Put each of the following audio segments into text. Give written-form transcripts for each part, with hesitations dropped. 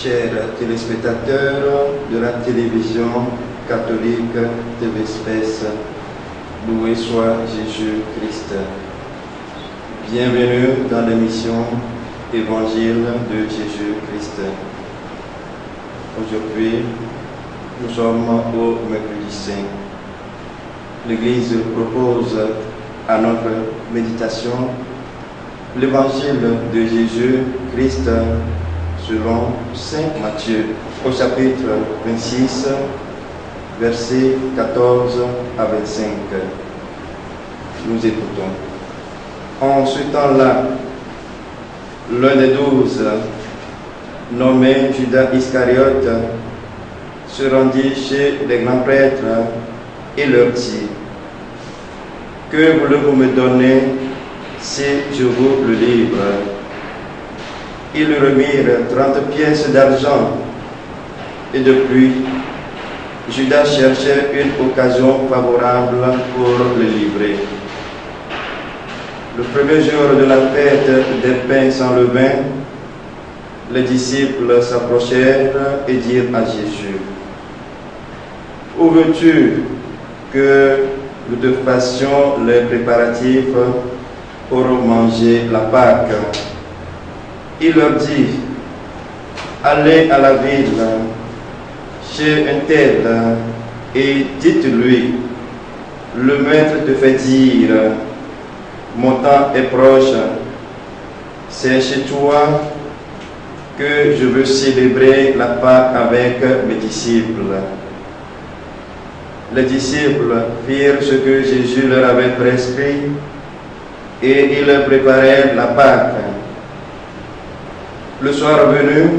chers téléspectateurs de la télévision catholique TV Space, loué soit Jésus-Christ. Bienvenue dans l'émission Évangile de Jésus-Christ. Aujourd'hui, nous sommes au mercredi saint. L'Église propose à notre méditation l'Évangile de Jésus-Christ selon saint Matthieu, au chapitre 26, versets 14 à 25. Nous écoutons. En ce temps-là, l'un des 12, nommé Judas Iscariote, se rendit chez les grands prêtres et leur dit: que voulez-vous me donner si je vous le livre? Ils lui remirent 30 pièces d'argent, et depuis, Judas cherchait une occasion favorable pour le livrer. Le premier jour de la fête des pains sans levain, les disciples s'approchèrent et dirent à Jésus: où veux-tu que nous te fassions les préparatifs pour manger la Pâque? Il leur dit: allez à la ville, chez un tel, et dites-lui: le maître te fait dire, mon temps est proche, c'est chez toi que je veux célébrer la Pâque avec mes disciples. Les disciples firent ce que Jésus leur avait prescrit et ils préparèrent la Pâque. Le soir venu,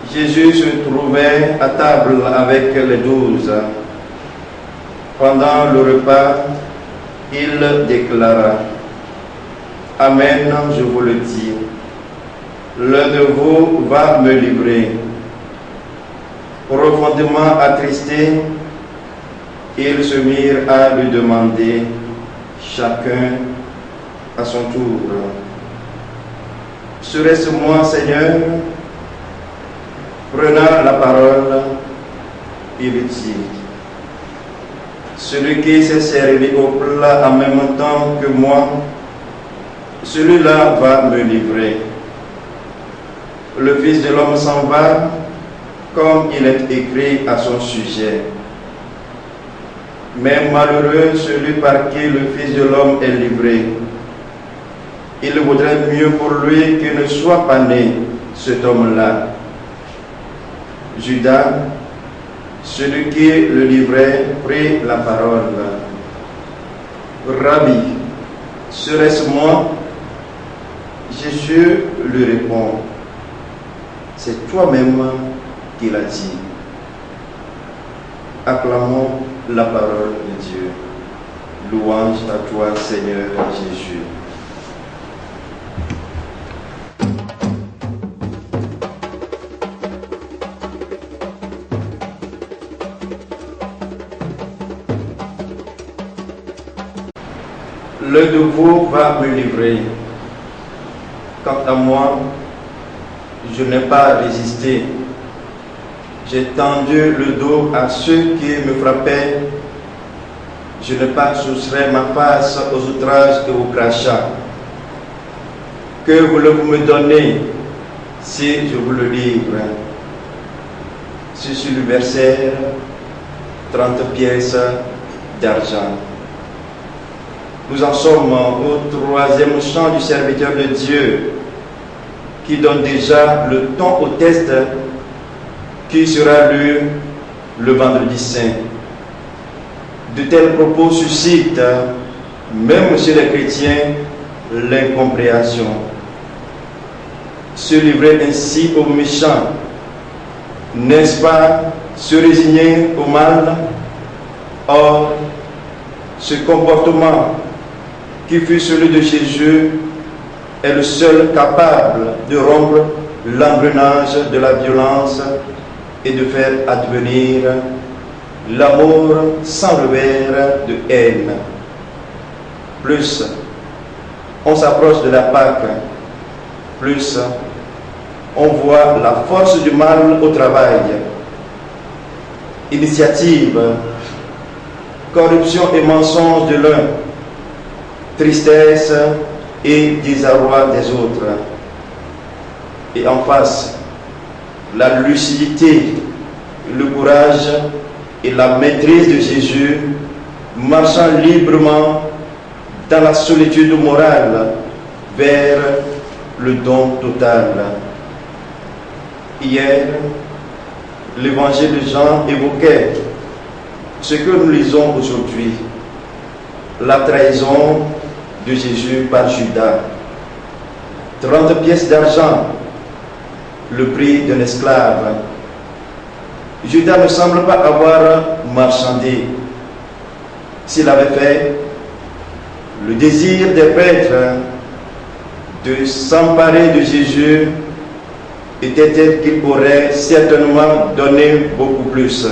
Jésus se trouvait à table avec les 12. Pendant le repas, il déclara: amen, je vous le dis, l'un de vous va me livrer. Profondément attristés, ils se mirent à lui demander, chacun à son tour: serait-ce moi, Seigneur? Prenant la parole, il dit: celui qui s'est servi au plat en même temps que moi, celui-là va me livrer. Le Fils de l'homme s'en va, comme il est écrit à son sujet. Mais malheureux celui par qui le Fils de l'homme est livré. Il vaudrait mieux pour lui qu'il ne soit pas né, cet homme-là. Judas, celui qui le livrait, prit la parole. Rabbi, serait-ce moi? Jésus lui répond: c'est toi-même qui l'as dit. Acclamons la parole de Dieu. Louange à toi, Seigneur Jésus. L'un de vous va me livrer. Quant à moi, je n'ai pas résisté. J'ai tendu le dos à ceux qui me frappaient. Je n'ai pas soustrait ma face aux outrages et aux crachats. Que voulez-vous me donner si je vous le livre? Ceux-ci lui versèrent 30 pièces d'argent. Nous en sommes au troisième chant du serviteur de Dieu, qui donne déjà le ton au test qui sera lu le vendredi saint. De tels propos suscitent, même chez les chrétiens, l'incompréhension. Se livrer ainsi aux méchants, n'est-ce pas se résigner au mal? Or, ce comportement qui fut celui de Jésus est le seul capable de rompre l'engrenage de la violence et de faire advenir l'amour sans revers de haine. Plus on s'approche de la Pâque, plus on voit la force du mal au travail. Initiative, corruption et mensonge de l'un, tristesse et désarroi des autres. Et en face, la lucidité, le courage et la maîtrise de Jésus, marchant librement dans la solitude morale vers le don total. Hier, l'évangile de Jean évoquait ce que nous lisons aujourd'hui, la trahison de Jésus par Judas. 30 pièces d'argent, le prix d'un esclave. Judas ne semble pas avoir marchandé. S'il avait fait, le désir des prêtres de s'emparer de Jésus était tel qu'il aurait certainement donné beaucoup plus.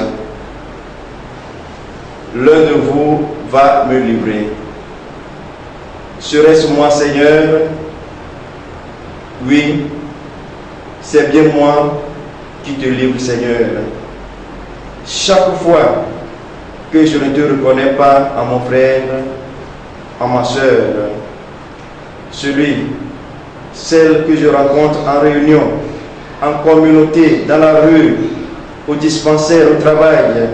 L'un de vous va me livrer. Serait-ce moi, Seigneur? Oui, c'est bien moi qui te livre, Seigneur. Chaque fois que je ne te reconnais pas en mon frère, en ma soeur, celle que je rencontre en réunion, en communauté, dans la rue, au dispensaire, au travail,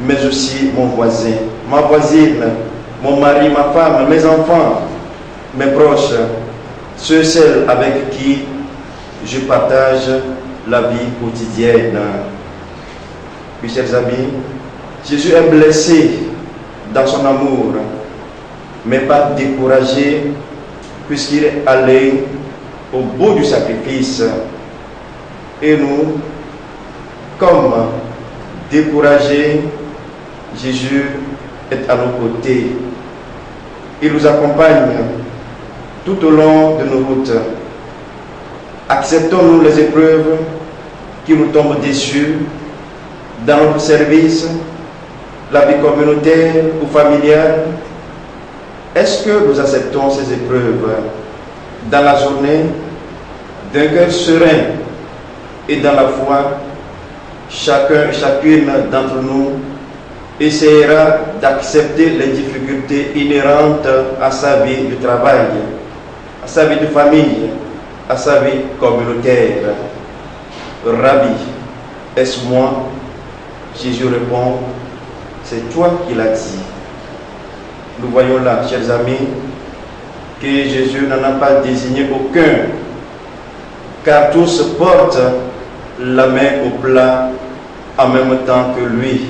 mais aussi mon voisin, ma voisine, mon mari, ma femme, mes enfants, mes proches, celles avec qui je partage la vie quotidienne. Mes chers amis, Jésus est blessé dans son amour, mais pas découragé, puisqu'il est allé au bout du sacrifice. Et nous, comme découragés, Jésus est à nos côtés. Il nous accompagne tout au long de nos routes. Acceptons-nous les épreuves qui nous tombent dessus dans notre service, la vie communautaire ou familiale. Est-ce que nous acceptons ces épreuves dans la journée d'un cœur serein et dans la foi? Chacun et chacune d'entre nous essaiera d'accepter les difficultés inhérentes à sa vie de travail, à sa vie de famille, à sa vie communautaire. Rabbi, est-ce moi? Jésus répond, c'est toi qui l'as dit. Nous voyons là, chers amis, que Jésus n'en a pas désigné aucun, car tous portent la main au plat en même temps que lui.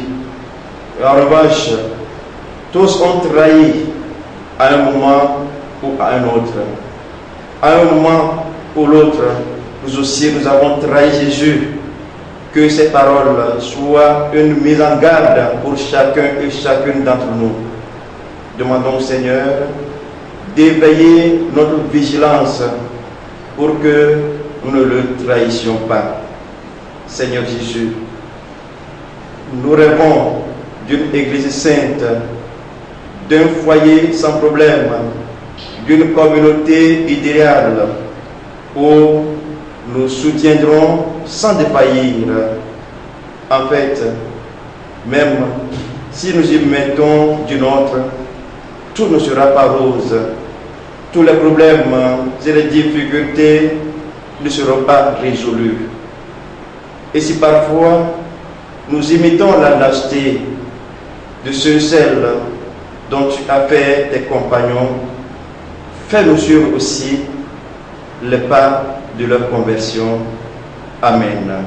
En revanche, tous ont trahi à un moment ou à un autre. À un moment ou l'autre, nous aussi, nous avons trahi Jésus. Que ces paroles soient une mise en garde pour chacun et chacune d'entre nous. Demandons au Seigneur d'éveiller notre vigilance pour que nous ne le trahissions pas. Seigneur Jésus, nous rêvons d'une Église sainte, d'un foyer sans problème, d'une communauté idéale où nous soutiendrons sans défaillir. En fait, même si nous y mettons du nôtre, tout ne sera pas rose. Tous les problèmes et les difficultés ne seront pas résolus. Et si parfois nous imitons la lâcheté de ceux et celles dont tu as fait tes compagnons, fais-nous suivre aussi les pas de leur conversion. Amen.